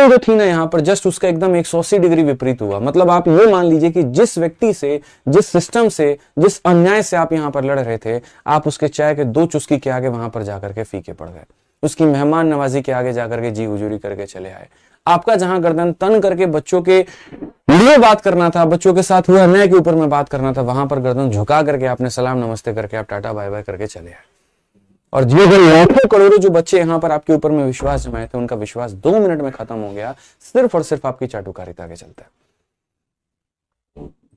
जो थी ना यहाँ पर जस्ट उसका एकदम 180 डिग्री विपरीत हुआ। मतलब आप ये मान लीजिए कि जिस व्यक्ति से, जिस सिस्टम से, जिस अन्याय से आप यहाँ पर लड़ रहे थे, आप उसके चाय के 2 चुस्की के आगे वहां पर जाकर के फीके पड़ गए। उसकी मेहमान नवाजी के आगे जाकर के जी हुजूरी करके चले आए। आपका जहां गर्दन तन करके बच्चों के लिए बात करना था, बच्चों के साथ हुए अन्याय के ऊपर में बात करना था, वहां पर गर्दन झुका करके आपने सलाम नमस्ते करके आप टाटा बाय बाय करके चले आए। और जो लाखों करोड़ों जो बच्चे यहां पर आपके ऊपर में विश्वास जमाए थे, उनका विश्वास 2 मिनट में खत्म हो गया, सिर्फ और सिर्फ आपकी चाटुकारिता के चलते।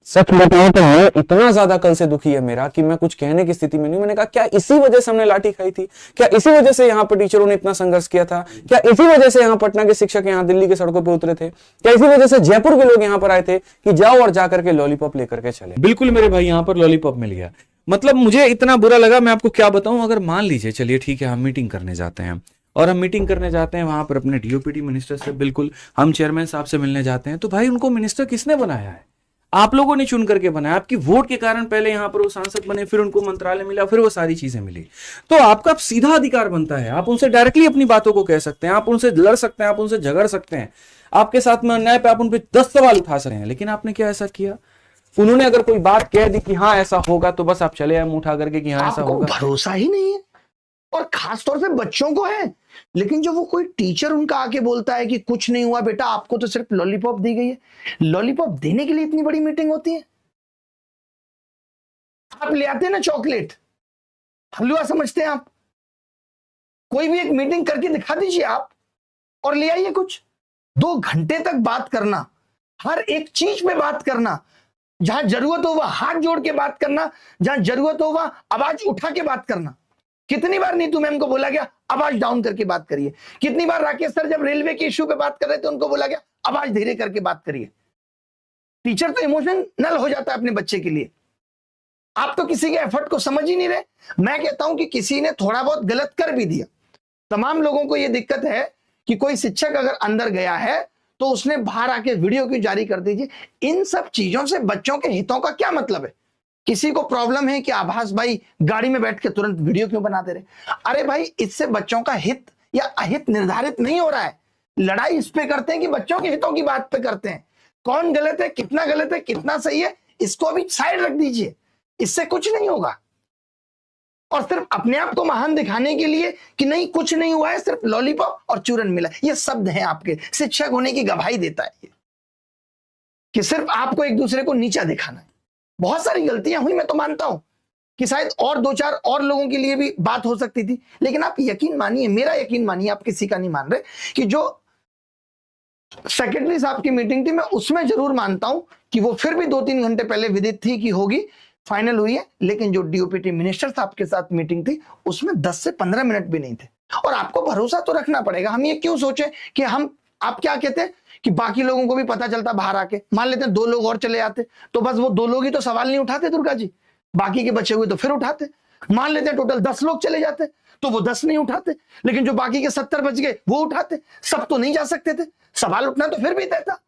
सच बताऊं तो मैं इतना ज्यादा कल से दुखी है मेरा कि मैं कुछ कहने की स्थिति में नहीं। मैंने कहा क्या इसी वजह से हमने लाठी खाई थी? क्या इसी वजह से यहाँ पर टीचरों ने इतना संघर्ष किया था? क्या इसी वजह से यहाँ पटना के शिक्षक यहाँ दिल्ली के सड़कों पर उतरे थे? क्या इसी वजह से जयपुर के लोग यहाँ पर आए थे कि जाओ और जाकर के लॉलीपॉप लेकर के चले? बिल्कुल मेरे भाई, यहाँ पर लॉलीपॉप मिल गया। मतलब मुझे इतना बुरा लगा, मैं आपको क्या बताऊं। अगर मान लीजिए, चलिए ठीक है, हम मीटिंग करने जाते हैं और हम मीटिंग करने जाते हैं वहां पर अपने डीओपीटी मिनिस्टर से, बिल्कुल हम चेयरमैन साहब से मिलने जाते हैं, तो भाई उनको मिनिस्टर किसने बनाया है? आप लोगों ने चुन करके बनाया। आपकी वोट के कारण पहले यहां पर वो सांसद बने, फिर उनको मंत्रालय मिला, फिर वो सारी चीजें मिली। तो आपका सीधा अधिकार बनता है, आप उनसे डायरेक्टली अपनी बातों को कह सकते हैं, आप उनसे लड़ सकते हैं, आप उनसे झगड़ सकते हैं, आपके साथ में अन्याय पे आप उन पे 10 सवाल उठा सकते हैं। लेकिन आपने क्या ऐसा किया? उन्होंने अगर कोई बात कह दी कि हाँ ऐसा होगा, तो बस आप चले आए मुंह उठा करके कि हाँ ऐसा होगा। भरोसा ही नहीं है, और खास तौर से बच्चों को है। लेकिन जो वो कोई टीचर उनका आके बोलता है कि कुछ नहीं हुआ बेटा, आपको तो सिर्फ लॉलीपॉप दी गई है। लॉलीपॉप देने के लिए इतनी बड़ी मीटिंग होती है? आप ले आते हैं ना चॉकलेट, हलवा समझते हैं आप? कोई भी एक मीटिंग करके दिखा दीजिए आप और ले आइए कुछ। 2 घंटे तक बात करना, हर एक चीज पे बात करना, जहां जरूरत हो वह हाथ जोड़ के बात करना, जहां जरूरत हो वह आवाज उठा के बात करना। कितनी बार नीतू मैम को बोला गया आवाज डाउन करके बात करिए? कितनी बार राकेश सर जब रेलवे के इश्यू पे बात कर रहे थे उनको बोला गया आवाज धीरे करके बात करिए? टीचर तो इमोशनल हो जाता है अपने बच्चे के लिए। आप तो किसी के एफर्ट को समझ ही नहीं रहे। मैं कहता हूं कि किसी ने थोड़ा बहुत गलत कर भी दिया। तमाम लोगों को यह दिक्कत है कि कोई शिक्षक अगर अंदर गया है तो उसने बाहर आके वीडियो क्यों जारी कर दीजिए। इन सब चीजों से बच्चों के हितों का क्या मतलब है? किसी को प्रॉब्लम है कि आभास भाई गाड़ी में बैठ के तुरंत वीडियो क्यों बना दे रहे? अरे भाई, इससे बच्चों का हित या अहित निर्धारित नहीं हो रहा है। लड़ाई इस पे करते हैं कि बच्चों के हितों की बात पे करते हैं। कौन गलत है, कितना सही है, इसको भी साइड रख दीजिए। इससे कुछ नहीं होगा। और सिर्फ अपने आप को महान दिखाने के लिए कि नहीं कुछ नहीं हुआ है, सिर्फ लॉलीपॉप और चूरन मिला, ये शब्द हैं आपके। शिक्षक होने की गवाही देता है ये कि सिर्फ आपको एक दूसरे को नीचा दिखाना है। बहुत सारी गलतियां हुई, मैं तो मानता हूं कि शायद और 2-4 और लोगों के लिए भी बात हो सकती थी। लेकिन आप यकीन मानिए, मेरा यकीन मानिए, आप किसी का नहीं मान रहे, कि जो सेक्रेटरी साहब की मीटिंग थी, मैं उसमें जरूर मानता हूं कि वो फिर भी 2-3 घंटे पहले विदित थी कि होगी, फाइनल हुई है। लेकिन जो डीओपीटी मिनिस्टर साहब के साथ मीटिंग थी उसमें 10 से 15 मिनट भी नहीं थे। और आपको भरोसा तो रखना पड़ेगा। हम ये क्यों सोचे कि आप क्या कहते हैं कि बाकी लोगों को भी पता चलता बाहर आके, मान लेते हैं 2 लोग और चले आते तो बस वो 2 लोग ही तो सवाल नहीं उठाते दुर्गा जी, बाकी के बचे हुए तो फिर उठाते। मान लेते हैं टोटल 10 लोग चले जाते तो वो 10 नहीं उठाते, लेकिन जो बाकी के 70 बच गए वो उठाते। सब तो नहीं जा सकते थे, सवाल उठना तो फिर भी तय था।